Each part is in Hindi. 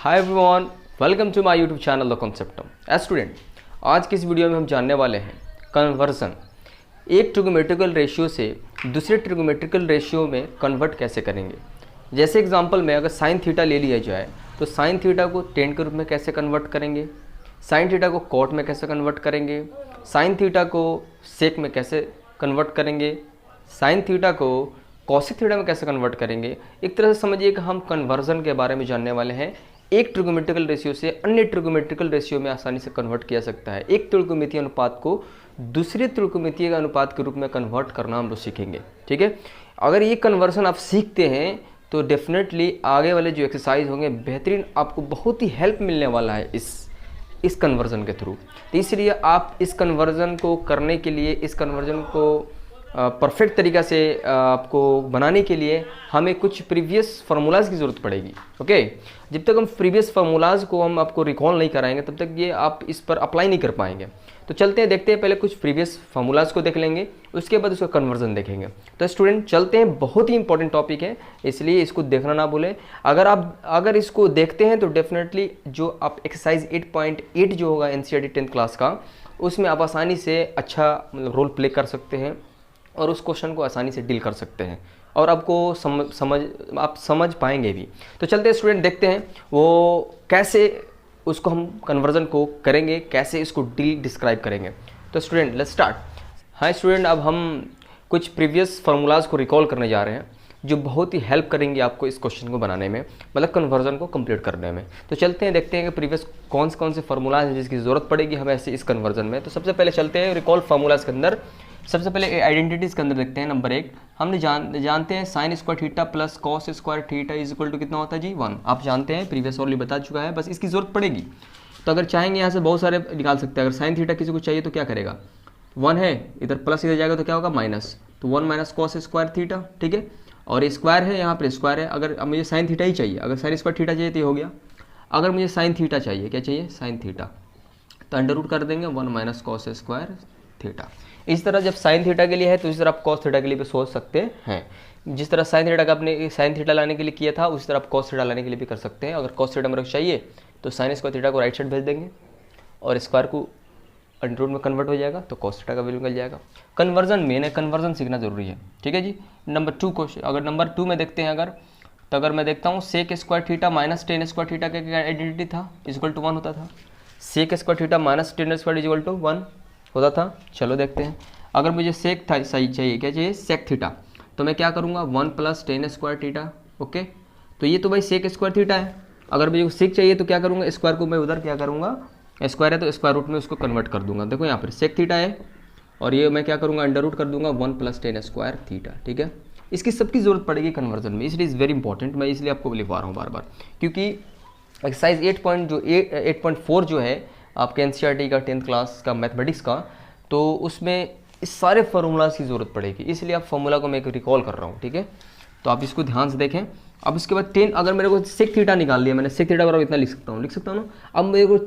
Hi everyone, welcome to my YouTube channel the concept. As student, आज की इस वीडियो में हम जानने वाले हैं कन्वर्जन। एक ट्रिगोमेट्रिकल रेशियो से दूसरे ट्रिगोमेट्रिकल रेशियो में कन्वर्ट कैसे करेंगे। जैसे एग्जांपल में अगर साइन थीटा ले लिया जाए तो साइन थीटा को टेन के रूप में कैसे कन्वर्ट करेंगे, साइन थीटा को कॉट में कैसे कन्वर्ट करेंगे, साइन थीटा को सेक में कैसे कन्वर्ट करेंगे, साइन थीटा को कॉसिक थीटा में कैसे कन्वर्ट करेंगे। एक तरह से समझिए कि हम कन्वर्जन के बारे में जानने वाले हैं। एक ट्रिगोमेट्रिकल रेशियो से अन्य ट्रिगोमेट्रिकल रेशियो में आसानी से कन्वर्ट किया सकता है। एक त्रिकोणमितीय अनुपात को दूसरे त्रिकोणमितीय अनुपात के रूप में कन्वर्ट करना हम लोग सीखेंगे। ठीक है, अगर ये कन्वर्सन आप सीखते हैं तो डेफिनेटली आगे वाले जो एक्सरसाइज होंगे बेहतरीन, आपको बहुत ही हेल्प मिलने वाला है इस कन्वर्जन के थ्रू। तो इसलिए आप इस कन्वर्जन को करने के लिए, इस कन्वर्जन को परफेक्ट तरीक़ा से आपको बनाने के लिए हमें कुछ प्रीवियस फार्मूलाज़ की ज़रूरत पड़ेगी। ओके, जब तक हम प्रीवियस फार्मूलाज़ को हम आपको रिकॉल नहीं कराएंगे तब तक ये आप इस पर अप्लाई नहीं कर पाएंगे। तो चलते हैं, देखते हैं, पहले कुछ प्रीवियस फार्मूलाज़ को देख लेंगे, उसके बाद उसका कन्वर्जन देखेंगे। तो स्टूडेंट चलते हैं, बहुत ही इंपॉर्टेंट टॉपिक है इसलिए इसको देखना ना भूलें। अगर इसको देखते हैं तो डेफिनेटली जो आप एक्सरसाइज 8.8 जो होगा एनसीईआरटी 10th क्लास का, उसमें आप आसानी से अच्छा मतलब रोल प्ले कर सकते हैं और उस क्वेश्चन को आसानी से डील कर सकते हैं और आपको आप समझ पाएंगे भी। तो चलते हैं स्टूडेंट, देखते हैं वो कैसे उसको हम कन्वर्जन को करेंगे, कैसे इसको डिस्क्राइब करेंगे। तो स्टूडेंट लेट्स स्टार्ट। हाँ स्टूडेंट, अब हम कुछ प्रीवियस फार्मूलाज को रिकॉल करने जा रहे हैं जो बहुत ही हेल्प करेंगे आपको इस क्वेश्चन को बनाने में, मतलब कन्वर्जन को कंप्लीट करने में। तो चलते हैं, देखते हैं कि प्रीवियस कौन से फार्मूलाज हैं जिसकी ज़रूरत पड़ेगी हमें ऐसे इस कन्वर्जन में। तो सबसे पहले चलते हैं रिकॉल फार्मूलाज के अंदर। सबसे पहले आइडेंटिटीज़ के अंदर देखते हैं। नंबर 1 हमने जानते हैं sine square theta plus cos square theta is equal to कितना होता है जी 1। आप जानते हैं, प्रीवियस ऑलरेडी बता चुका है, बस इसकी ज़रूरत पड़ेगी। तो अगर चाहेंगे यहाँ से बहुत सारे निकाल सकते हैं। अगर साइन थीटा किसी को चाहिए तो क्या करेगा, 1 है, इधर प्लस इधर जाएगा तो क्या होगा माइनस, तो 1 माइनस कॉस स्क्वायर थीटा। ठीक है, और स्क्वायर है यहाँ पर, स्क्वायर है। अगर अब मुझे साइन थीटा ही चाहिए, अगर साइन स्क्वायर थीटा चाहिए तो ये हो गया। अगर मुझे साइन थीटा चाहिए, क्या चाहिए, साइन थीटा, तो अंडर रूट कर देंगे 1 माइनस कॉस स्क्वायर थीटा। इस तरह जब साइन थीटा के लिए है तो इस तरह आप कॉस थीटा के लिए भी सोच सकते हैं। जिस तरह साइन थीटा का आपने साइन थीटा लाने के लिए किया था उसी तरह आप कॉस थीटा लाने के लिए भी कर सकते हैं। अगर कॉस थीटा मेरे को चाहिए तो साइन स्क्वायर थीटा को राइट साइड भेज देंगे और स्क्वायर को अंडर रूट में कन्वर्ट हो जाएगा तो कॉस थीटा का वैल्यू मिल जाएगा। कन्वर्जन मेन है, कन्वर्जन सीखना जरूरी है। ठीक है जी। नंबर 2 क्वेश्चन, अगर नंबर 2 में देखते हैं अगर मैं देखता हूँ sec square theta minus tan square theta का आइडेंटिटी था, इक्वल टू 1 होता था। Sec square theta minus tan square equal to 1 होता था। चलो देखते हैं, अगर मुझे सेक था सही चाहिए, क्या चाहिए, सेक थीटा, तो मैं क्या करूँगा 1 plus tan square theta. Okay, तो ये तो भाई सेक स्क्वायर थीटा है। अगर मुझे सेक चाहिए तो क्या करूँगा, स्क्वायर को मैं उधर क्या करूँगा, स्क्वायर है तो स्क्वायर रूट में उसको कन्वर्ट कर दूंगा। देखो यहाँ पर सेक थीटा है और ये मैं क्या करूँगा अंडर रूट कर दूंगा 1 प्लस टेन स्क्वायर थीटा। ठीक है, इसकी सबकी ज़रूरत पड़ेगी कन्वर्जन में, इसलिए इज़ वेरी इंपॉर्टेंट। मैं इसलिए आपको लिखवा रहा हूँ बार बार, क्योंकि एक्सरसाइज 8.4 जो है आपके एनसीईआरटी का 10th क्लास का मैथमेटिक्स का, तो उसमें इस सारे फार्मूलाज की ज़रूरत पड़ेगी, इसलिए आप फार्मूला को मैं एक रिकॉल कर रहा हूँ। ठीक है, तो आप इसको ध्यान से देखें। अब इसके बाद 10, अगर मेरे को सेक थीटा निकाल लिया मैंने, सेक थीटा बराबर इतना लिख सकता हूँ ना। अब मेरे को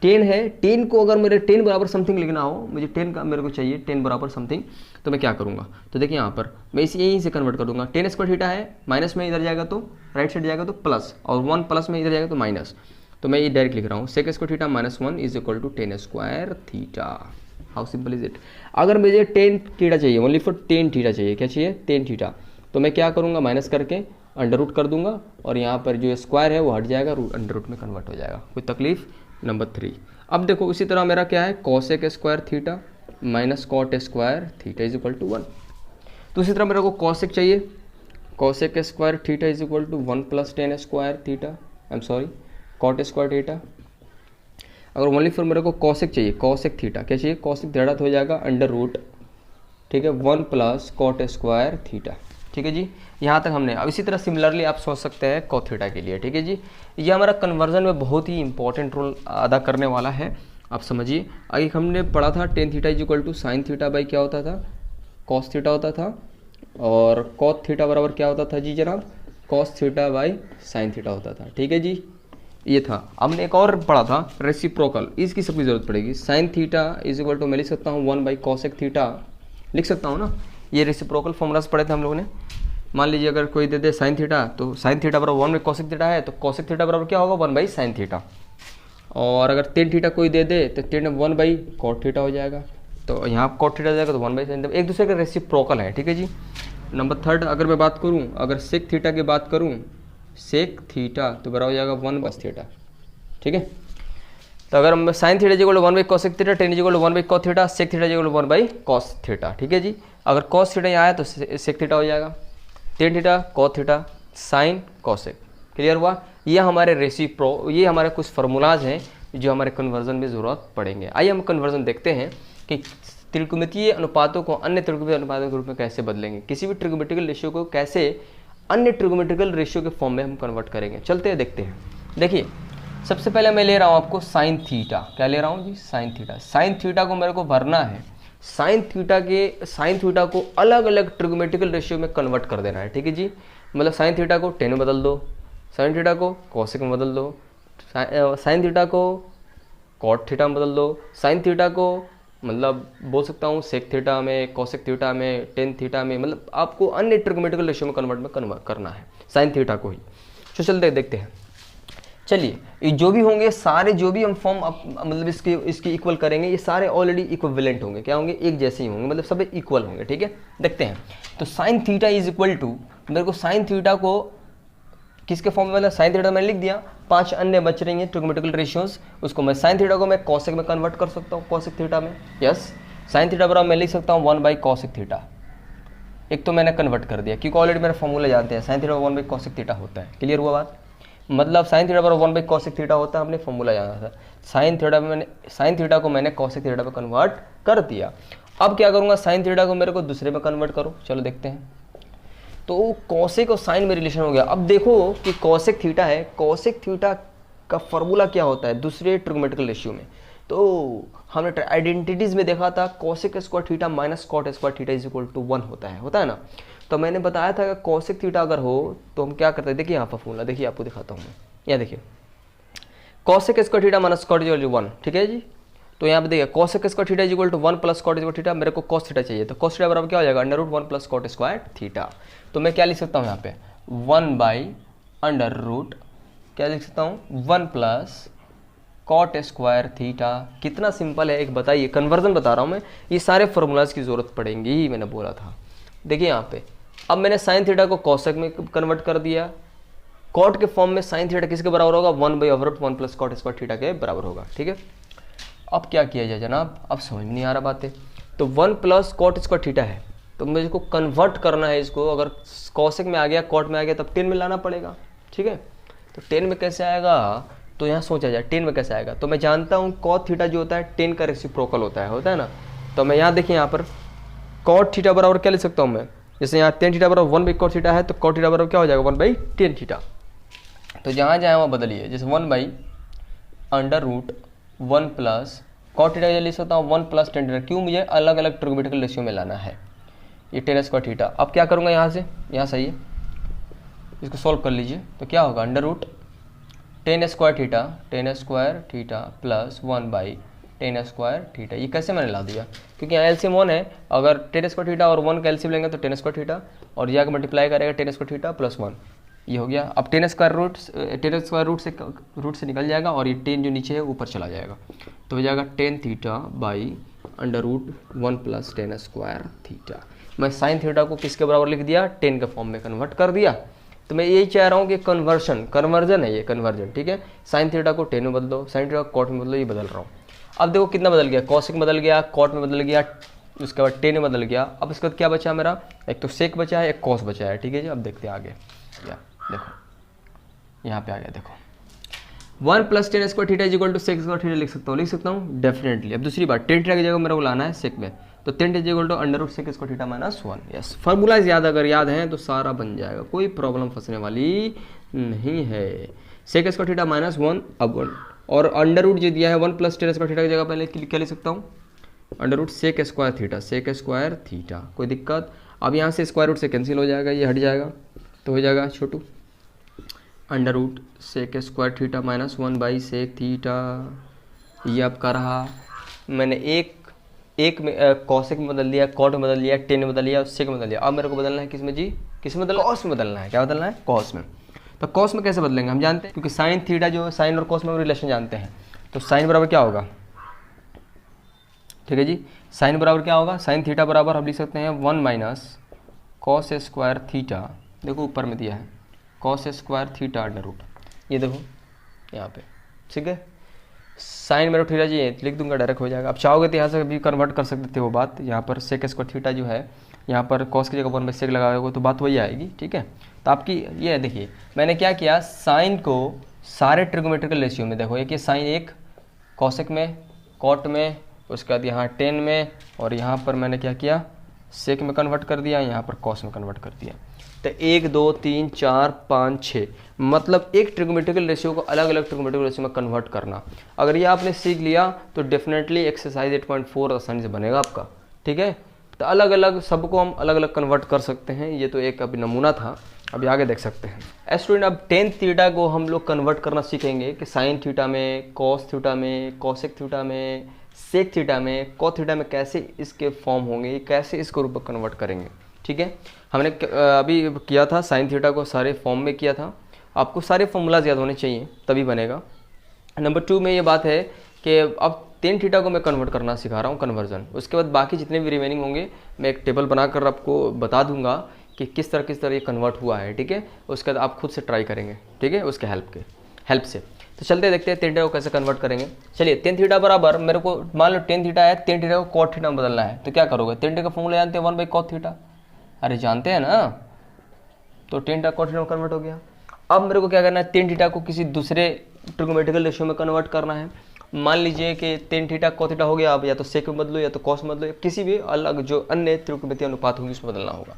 10 है, 10 को अगर मेरे 10 बराबर समथिंग लिखना हो, मुझे 10 का मेरे को चाहिए 10 बराबर समथिंग, तो मैं क्या करूँगा, तो देखिए यहाँ पर मैं इसे यहीं से कन्वर्ट कर दूँगा। 10 स्क्वायर थीटा है, माइनस में इधर जाएगा तो राइट साइड जाएगा तो प्लस, और 1 प्लस में इधर जाएगा तो माइनस, तो मैं ये डायरेक्ट लिख रहा हूँ sec square theta minus 1 is equal to 10 square theta. How simple is it. अगर मुझे 10 थीटा चाहिए, ओनली फॉर 10 थीटा चाहिए, क्या चाहिए, 10 थीटा, तो मैं क्या करूँगा माइनस करके अंडर रूट कर दूंगा और यहाँ पर जो स्क्वायर है वो हट जाएगा, अंडर रूट में कन्वर्ट हो जाएगा, कोई तकलीफ। नंबर 3, अब देखो उसी तरह मेरा क्या है, cosec square theta minus cot square theta is equal to 1। तो उसी तरह मेरे को कॉसेक चाहिए, cosec square theta is equal to 1 plus tan square theta, I am sorry cot square theta. अगर ओनली फॉर मेरे को कॉसेक चाहिए, कॉसेक थीटा, क्या चाहिए, कॉसेक थीटा तो हो जाएगा अंडर रूट, ठीक है, 1 प्लस कॉट स्क्वायर थीटा। ठीक है जी, यहाँ तक हमने। अब इसी तरह सिमिलरली आप सोच सकते हैं कॉट थीटा के लिए। ठीक है जी, ये हमारा कन्वर्जन में बहुत ही इंपॉर्टेंट रोल अदा करने वाला है, आप समझिए। आगे हमने पढ़ा था tan theta is equal to sine theta by क्या होता था, कॉस थीटा होता था, और कॉट थीटा बराबर क्या होता था जी जनाब, cos theta by sine theta होता था। ठीक है जी, ये था। हमने एक और पढ़ा था रेसिप्रोकल, इसकी सबकी जरूरत पड़ेगी। Sine theta is equal to मैं लिख सकता हूँ 1 बाई कॉसेक थीटा, लिख सकता हूँ ना, ये रेसिप्रोकल फॉर्मूलाज पढ़े थे हम लोगों ने। मान लीजिए अगर कोई दे दे साइन थीटा, तो साइन थीटा बराबर 1 बाई कॉसेक थीटा है, तो कॉसेक थीटा बराबर क्या होगा 1 बाई साइन थीटा। और अगर टेन थीटा कोई दे दे तो टेन 1 बाई कॉट थीटा हो जाएगा। तो यहाँ कॉट थीटा जाएगा तो 1 बाई साइन थीटा, एक दूसरे का रेसिप्रोकल है। ठीक है जी। नंबर थर्ड अगर मैं बात करूँ, अगर सेक थीटा की बात करूँ, सेक थीटा तो बराबर हो जाएगा 1 बस थीटा। ठीक है। तो अगर हम sine theta equal to 1 by cosec theta, tan equal to 1 by cos theta, sec theta equal to 1 by cos theta. ठीक है जी। अगर कॉस थीटा यहाँ आया तो सेक थीटा हो जाएगा, tan theta cos theta sign cosec. Clear हुआ। ये हमारे ये हमारे कुछ फार्मूलाज हैं जो हमारे कन्वर्जन में ज़रूरत पड़ेंगे। आइए हम कन्वर्जन देखते हैं कि त्रिकोणमितीय अनुपातों को अन्य त्रिकोणमितीय अनुपातों के रूप में कैसे बदलेंगे, किसी भी ट्रिगोमेट्रिकल रेशियो को कैसे अन्य ट्रिगोमेट्रिकल रेशियो के फॉर्म में हम कन्वर्ट करेंगे। चलते हैं देखते हैं। देखिए सबसे पहले मैं ले रहा हूँ आपको साइन थीटा। क्या ले रहा हूँ जी? Sine theta. साइन थीटा को मेरे को भरना है, साइन थीटा को अलग अलग ट्रिगोमेट्रिकल रेशियो में कन्वर्ट कर देना है। ठीक है जी। मतलब साइन थीटा को टेन में बदल दो, साइन थीटा को कॉसेक में बदल दो, साइन थीटा को कॉट थीटा में बदल दो, साइन थीटा को मतलब बोल सकता हूँ सेक थीटा में, कॉसेक थीटा में, टेन थीटा में, मतलब आपको अन्य ट्रिगोमेट्रिकल रेशियो में कन्वर्ट करना है साइन थीटा को ही। तो चलते देखते हैं। चलिए ये जो भी होंगे सारे, जो भी हम फॉर्म मतलब इसकी इक्वल करेंगे, ये सारे ऑलरेडी इक्विवेलेंट होंगे। क्या होंगे? एक जैसे ही होंगे, मतलब सब इक्वल होंगे। ठीक है। देखते हैं। तो sine theta is equal to, मेरे को साइन थीटा को किसके फॉर्म में, मतलब साइन थीटा मैंने लिख दिया, 5 अन्य बच रही हैं ट्रिगोमेट्रिकल रेशियोज, उसको मैं साइन थीटा को मैं कॉसेक में कन्वर्ट कर सकता हूँ, कॉसेक थीटा में। यस, साइन थीटा बराबर मैं लिख सकता हूँ 1 बाई कॉसेक थीटा। एक तो मैंने कन्वर्ट कर दिया क्योंकि ऑलरेडी मेरा फॉर्मूला जानते हैं, sine theta 1 by cosec theta होता है। क्लियर हुआ बात? मतलब साइन थीटा बराबर 1 बाई कॉसेक थीटा होता है, हमने फॉर्मूला जाना था। साइन थीटा को मैंने कॉसेक थीटा पे कन्वर्ट कर दिया। अब क्या करूँगा, साइन थीटा को मेरे को दूसरे में कन्वर्ट करो। चलो देखते हैं। तो कॉसेक और साइन में रिलेशन हो गया। अब देखो कि कॉसेक थीटा है, कॉसेक थीटा का फॉर्मूला क्या होता है दूसरे ट्रिगोमेट्रिकल रेशियो में। तो हमने आइडेंटिटीज में देखा था cosec square theta minus cot square theta is equal to 1 होता है ना। तो मैंने बताया था कि कॉसेक थीटा अगर हो तो हम क्या करते हैं, देखिए यहाँ पर फॉर्मूला देखिए, आपको दिखाता हूँ मैं। यहाँ देखिए cosec square theta minus cot is equal to 1। ठीक है जी। तो यहाँ पे देखिए cosec square theta is equal to 1 plus cot is equal to theta. मेरे को कॉस थीटा चाहिए, तो कॉस थीटा बराबर क्या हो जाएगा, under root 1 plus cot square theta. तो मैं क्या लिख सकता हूँ यहाँ पे 1 बाई अंडर रूट, क्या लिख सकता हूँ 1 प्लस कॉट स्क्वायर थीटा। कितना सिंपल है एक बताइए, कन्वर्जन बता रहा हूँ मैं, ये सारे फॉर्मूलाज की जरूरत पड़ेंगी, मैंने बोला था। देखिए यहाँ पे अब मैंने साइन थीटा को कॉसेक में कन्वर्ट कर दिया, कॉट के फॉर्म में साइन थीटा किसके बराबर होगा, 1 by over root 1 plus cot square theta के बराबर होगा। ठीक है। अब क्या किया जाए जनाब, अब समझ में नहीं आ रहा बातें। तो 1 प्लस कॉट स्क्वायर थीटा है, तो मुझे इसको कन्वर्ट करना है, इसको अगर कॉसेक में आ गया कॉट में आ गया तब 10 में लाना पड़ेगा। ठीक है। तो 10 में कैसे आएगा, तो यहाँ सोचा जाए 10 में कैसे आएगा। तो मैं जानता हूँ कॉट थीटा जो होता है 10 का रेसिप्रोकल होता है ना। तो मैं यहाँ देखिए यहाँ पर कॉट थीटा बराबर क्या लिख सकता हूँ मैं, जैसे यहाँ 10 थीटा बराबर 1 बाई कॉट थीटा है, तो कॉट थीटा बराबर क्या हो जाएगा 1 बाई 10 थीटा। तो जहाँ जहाँ वहाँ बदलिए, जैसे 1 by under root 1 plus cot theta लिख सकता हूँ 1 प्लस 10 थीटा। क्यों, मुझे अलग अलग ट्रिगोमेट्रिकल रेशियो में लाना है ये 10 स्क्वायर थीटा। अब क्या करूँगा यहाँ से, यहाँ सही है, इसको सॉल्व कर लीजिए। तो क्या होगा under root 10 square theta plus 1 by 10 square theta. ये कैसे मैंने ला दिया, क्योंकि यहाँ एलसीएम 1 है, अगर 10 स्क्वायर थीटा और 1 का एलसीएम लेंगे तो 10 स्क्वायर थीटा, और यह मल्टीप्लाई करेगा 10 स्क्वायर थीटा प्लस 1, ये हो गया। अब 10 स्क्वायर रूट से निकल जाएगा और ये 10 जो नीचे है ऊपर चला जाएगा, तो हो जाएगा 10 theta by under root 1 plus 10 square theta. मैं साइन थीटा को किसके बराबर लिख दिया, 10 के फॉर्म में कन्वर्ट कर दिया। तो मैं यही चाह रहा हूँ कि कन्वर्जन है ये, कन्वर्जन। ठीक है। साइन थीटा को 10 में बदल दो, साइन थीटा को कॉट में बदलो, ये बदल रहा हूँ। अब देखो कितना बदल गया, कॉसेक में बदल गया, कॉट में बदल गया, उसके बाद 10 में बदल गया। अब इसके बाद क्या बचा मेरा, एक तो सेक बचा है, एक कॉस बचा है। ठीक है जी। अब देखते हैं आगे, या देखो यहाँ पे आ गया, देखो 1 plus 10 square theta is equal to sec square theta लिख सकता हूँ डेफिनेटली। अब दूसरी बात 10 थीटा की जगह मेरे को लाना है सेक में, तो 10 is equal to under root sec square theta minus 1। Yes, formulas अगर याद हैं तो सारा बन जाएगा, कोई प्रॉब्लम फंसने वाली नहीं है। सेक स्क्वायर थीटा माइनस 1 अब 1, और अंडर रूट जो दिया है 1 प्लस 10 स्क्वायर थीटा की जगह पहले क्या लिख सकता हूँ, under root sec square theta. कोई दिक्कत, अब यहाँ से स्क्वायर रूट से कैंसिल हो जाएगा, ये हट जाएगा, तो हो जाएगा छोटू under root sec square theta minus 1 by sec theta. ये आपका रहा, मैंने एक में कॉसेक में बदल दिया, कॉट में बदल लिया, 10 में बदल लिया, सेक में बदल लिया। अब मेरे को बदलना है किस में जी, किस में बदलना है? कॉस में बदलना है। क्या बदलना है? कॉस में। तो कॉस में कैसे बदलेंगे हम जानते हैं, क्योंकि साइन थीटा जो है, साइन और कॉस में रिलेशन जानते हैं। तो साइन बराबर क्या होगा, ठीक है जी, साइन बराबर क्या होगा, साइन थीटा बराबर हम लिख सकते हैं 1 माइनस कॉस स्क्वायर थीटा, देखो ऊपर में दिया है cos square theta under root, ये देखो यहाँ पे, ठीक है। साइन मेरा थीटा जी लिख दूंगा, डायरेक्ट हो जाएगा। अब चाहोगे तो यहाँ से भी कन्वर्ट कर सकते थे वो बात, यहाँ पर सेक स्क्वायर थीटा जो है, यहाँ पर कॉस की जगह 1/sec लगाओगे तो बात वही आएगी, ठीक है। तो आपकी ये देखिए मैंने क्या किया, साइन को सारे ट्रिगोमेट्रिकल रेशियो में, देखो एक ये साइन एक कॉसेक में, कॉट में, उसके बाद यहाँ टेन में, और यहाँ पर मैंने क्या किया, सेक में कन्वर्ट कर दिया, यहाँ पर कॉस में कन्वर्ट कर दिया। तो 1 2 3 4 5 6, मतलब एक ट्रिगोमेट्रिकल रेशियो को अलग अलग ट्रिगोमेट्रिकल रेशियो में कन्वर्ट करना। अगर ये आपने सीख लिया तो डेफिनेटली एक्सरसाइज 8.4 आसानी से बनेगा आपका, ठीक है। तो अलग अलग सबको हम अलग अलग कन्वर्ट कर सकते हैं, ये तो एक अभी नमूना था, अभी आगे देख सकते हैं। स्टूडेंट अब टेन थीटा को हम लोग कन्वर्ट करना सीखेंगे कि साइन थीटा में, कॉस थीटा में, कॉसेक थीटा में, सेक थीटा में, कॉट थीटा में कैसे इसके फॉर्म होंगे, कैसे इसको रूप में कन्वर्ट करेंगे, ठीक है। हमने अभी किया था साइन थीटा को सारे फॉर्म में किया था, आपको सारे फॉर्मूलाज याद होने चाहिए तभी बनेगा। नंबर 2 में ये बात है कि अब टेन थीटा को मैं कन्वर्ट करना सिखा रहा हूँ, कन्वर्जन। उसके बाद बाकी जितने भी रिमेनिंग होंगे मैं एक टेबल बनाकर आपको बता दूंगा कि किस तरह ये कन्वर्ट हुआ है, ठीक है। उसके बाद आप खुद से ट्राई करेंगे, ठीक है, उसके हेल्प से। तो चलते देखते हैं टेन थीटा को कैसे कन्वर्ट करेंगे। चलिए टेन थीटा बराबर मेरे को मान लो टेन थीटा है, टेन थीटा को कॉट थीटा में बदलना है, तो क्या करोगे, टेन थीटा का फॉर्मूला जानते हैं 1/cot थीटा, अरे जानते हैं ना। तो टेन थीटा कॉट थीटा में कन्वर्ट हो गया। अब मेरे को क्या करना है, टेन थीटा को किसी दूसरे ट्रिगोमेट्रिकल रेशियो में कन्वर्ट करना है। मान लीजिए कि टेन थीटा कॉट थीटा हो गया, अब या तो सेक में बदलो या तो कॉस में बदलो, या किसी भी अलग जो अन्य त्रिकोणमितीय अनुपात होंगे उसमें बदलना होगा।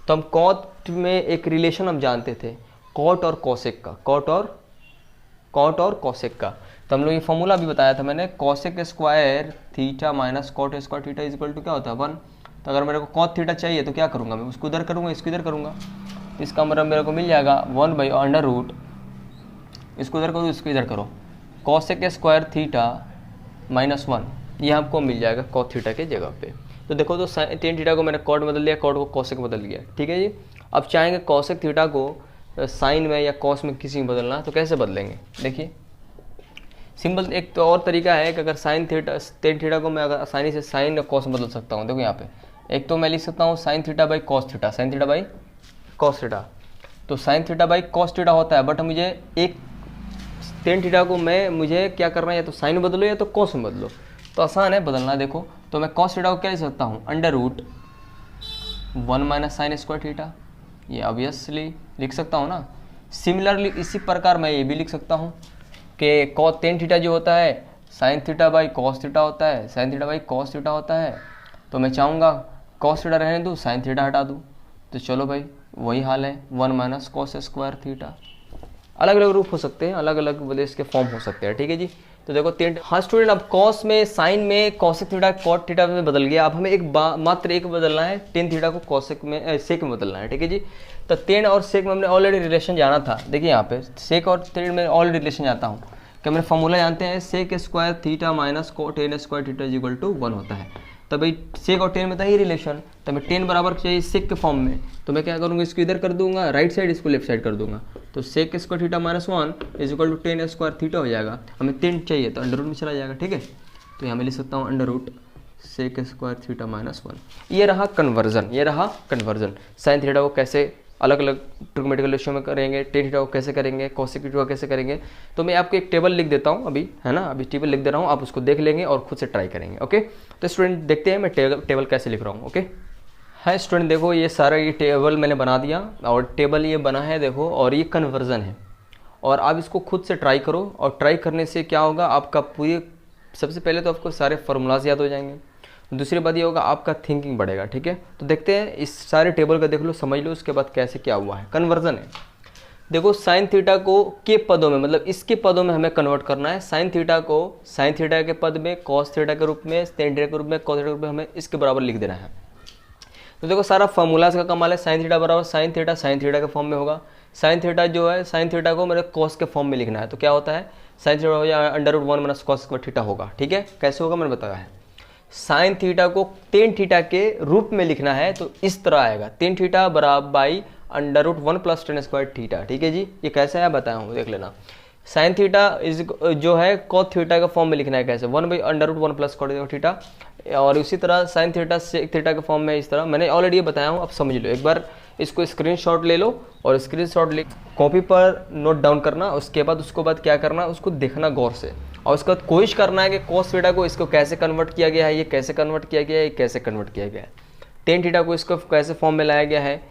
तो हम कॉट में एक रिलेशन हम जानते थे, कॉट और कॉसेक का, कॉट और कॉसेक का। तो हम लोग ये फॉर्मूला भी बताया था मैंने, cosec square theta minus cot square theta is equal to क्या होता है 1। तो अगर मेरे को कॉट थीटा चाहिए तो क्या करूँगा मैं, उसको इधर करूँगा, इसको इधर करूँगा, इसका मतलब मेरे को मिल जाएगा 1/√, इसको इधर करो, इसको इधर करो, कॉसेक स्क्वायर थीटा माइनस 1, ये आपको मिल जाएगा कॉट थीटा के जगह पे। तो देखो तो टेन थीटा को मैंने कॉट बदल दिया, कॉट को कॉसेक बदल दिया, ठीक है जी। अब चाहेंगे कॉसेक थीटा को साइन में या कॉस में किसी में बदलना, तो कैसे बदलेंगे, देखिए सिंपल। एक तो और तरीका है कि अगर साइन थीटा टेन थीटा को मैं अगर आसानी से साइन या कॉस में बदल सकता हूँ, देखो यहाँ पे एक तो मैं लिख सकता हूँ sine theta by cos theta, sine theta by cos theta. तो sine theta by cos theta होता है, बट मुझे एक टेन थीटा को मुझे क्या करना है, या तो साइन में बदलो या तो कॉस में बदलो, तो आसान है बदलना। देखो तो मैं कॉस थीटा को क्या लिख सकता हूँ, √1 माइनस साइन स्क्वायर थीटा, ये ऑब्वियसली लिख सकता हूँ ना। सिमिलरली इसी प्रकार मैं ये भी लिख सकता हूँ कि कॉस टेन थीटा जो होता है sine theta by cos theta होता है, sine theta by cos theta होता है। तो मैं चाहूँगा कॉस थीटा रहने दूँ, साइन थीटा हटा दूँ, तो चलो भाई वही हाल है, 1 माइनस कॉस स्क्वायर थीटा। अलग अलग रूप हो सकते हैं, अलग अलग मतलब इसके फॉर्म हो सकते हैं, ठीक है जी। तो देखो टेन, हाँ स्टूडेंट, अब कॉस में, साइन में, कॉसेक थीटा कॉट थीटा में बदल गया। अब हमें मात्र एक बदलना है, टेन थीटा को कॉसेक में सेक में बदलना है, ठीक है जी। तो टेन और सेक में हमने ऑलरेडी रिलेशन जाना था, देखिए यहाँ पे सेक और टेन में ऑलरेडी रिलेशन जाता हूँ कि हमने फॉर्मूला जानते हैं, sec square theta minus tan square theta is equal to 1 होता है। तो भाई सेक और टेन में था ही रिलेशन, तो मैं टेन बराबर चाहिए सेक के फॉर्म में, तो मैं क्या करूँगा, इसको इधर कर दूंगा राइट साइड, इसको लेफ्ट साइड कर दूंगा। तो sec square theta minus 1 is equal to tan square theta हो जाएगा। हमें टेन चाहिए तो अंडर रूट में चला जाएगा, ठीक है। तो यहाँ मैं लिख सकता हूँ under root sec square theta minus 1। ये रहा कन्वर्जन, साइन थीटा को कैसे अलग अलग ट्रिगोमेट्रिकल रेशियो में करेंगे, टेन थीटा को कैसे करेंगे, कॉसेक थीटा को कैसे करेंगे। तो मैं आपको एक टेबल लिख देता हूँ अभी, है ना, अभी टेबल लिख दे रहा हूँ, आप उसको देख लेंगे और खुद से ट्राई करेंगे, ओके। तो स्टूडेंट देखते हैं मैं टेबल कैसे लिख रहा हूँ, ओके। हाँ स्टूडेंट देखो ये सारा ये टेबल मैंने बना दिया, और टेबल ये बना है देखो, और ये कन्वर्जन है, और आप इसको खुद से ट्राई करो। और ट्राई करने से क्या होगा, आपका पूरी सबसे पहले तो आपको सारे फार्मूलाज याद हो जाएंगे, दूसरी बात ये होगा आपका थिंकिंग बढ़ेगा, ठीक है। तो देखते हैं इस सारे टेबल का देख लो, समझ लो, उसके बाद कैसे क्या हुआ है। कन्वर्जन है, देखो साइन थीटा को के पदों में, मतलब इसके पदों में हमें कन्वर्ट करना है। साइन थीटा को साइन थीटा के पद में, कॉस थीटा के रूप में, टेन थीटा के रूप में, कॉस थीटा के रूप में हमें इसके बराबर लिख देना है। तो देखो सारा फार्मूलाज का कमाल है, साइन थीटा बराबर साइन थीटा के फॉर्म में होगा। साइन थीटा जो है, साइन थीटा को मेरे कॉस के फॉर्म में लिखना है, तो क्या होता है, साइन थीटा हो जाए under root 1 minus cos square theta होगा, ठीक है। कैसे होगा मैंने बताया है। साइन थीटा को टेन थीटा के रूप में लिखना है तो इस तरह आएगा, टेन थीटा बराबर बाई √1 + tan स्क्वायर थीटा। ठीक है जी, ये कैसे है बताया हूँ, देख लेना। साइन थीटा इज जो है कॉस थीटा का फॉर्म में लिखना है कैसे, 1/√1 + cos थीटा, और उसी तरह साइन थीटा सेक थीटा के फॉर्म में इस तरह। मैंने ऑलरेडी ये बताया हूँ, अब समझ लो एक बार। इसको स्क्रीनशॉट ले लो और स्क्रीनशॉट ले कॉपी पर नोट डाउन करना। उसके बाद क्या करना, उसको देखना गौर से, और उसके बाद कोशिश करना है कि कॉस थीटा को इसको कैसे कन्वर्ट किया गया है, ये कैसे कन्वर्ट किया गया है, ये कैसे कन्वर्ट किया गया है, टेन थीटा को इसको कैसे फॉर्म में लाया गया है,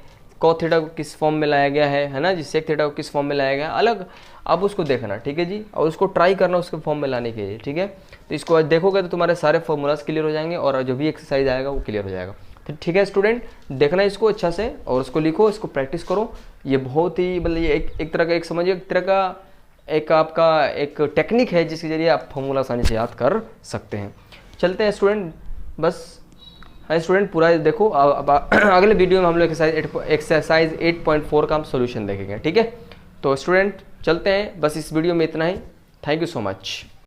कॉस थीटा को किस फॉर्म में लाया गया है ना जी, सेक थीटा को किस फॉर्म में लाया गया है, अलग आप उसको देखना। ठीक है जी, और उसको ट्राई करना उसके फॉर्म में लाने के लिए। ठीक है, तो इसको आज देखोगे तो तुम्हारे सारे फॉर्मूलाज क्लियर हो जाएंगे और जो भी एक्सरसाइज आएगा वो क्लियर हो जाएगा। तो ठीक है स्टूडेंट, देखना इसको अच्छा से और उसको लिखो, इसको प्रैक्टिस करो। ये बहुत ही मतलब ये एक तरह का एक समझिए एक तरह का एक आपका एक टेक्निक है जिसके जरिए आप फॉर्मूला आसानी से याद कर सकते हैं। चलते हैं स्टूडेंट, बस हाँ स्टूडेंट पूरा देखो। अब अगले वीडियो में हम लोग एक्सरसाइज 8.4 का हम सोल्यूशन देखेंगे। ठीक है, तो स्टूडेंट चलते हैं, बस इस वीडियो में इतना ही। Thank you so much.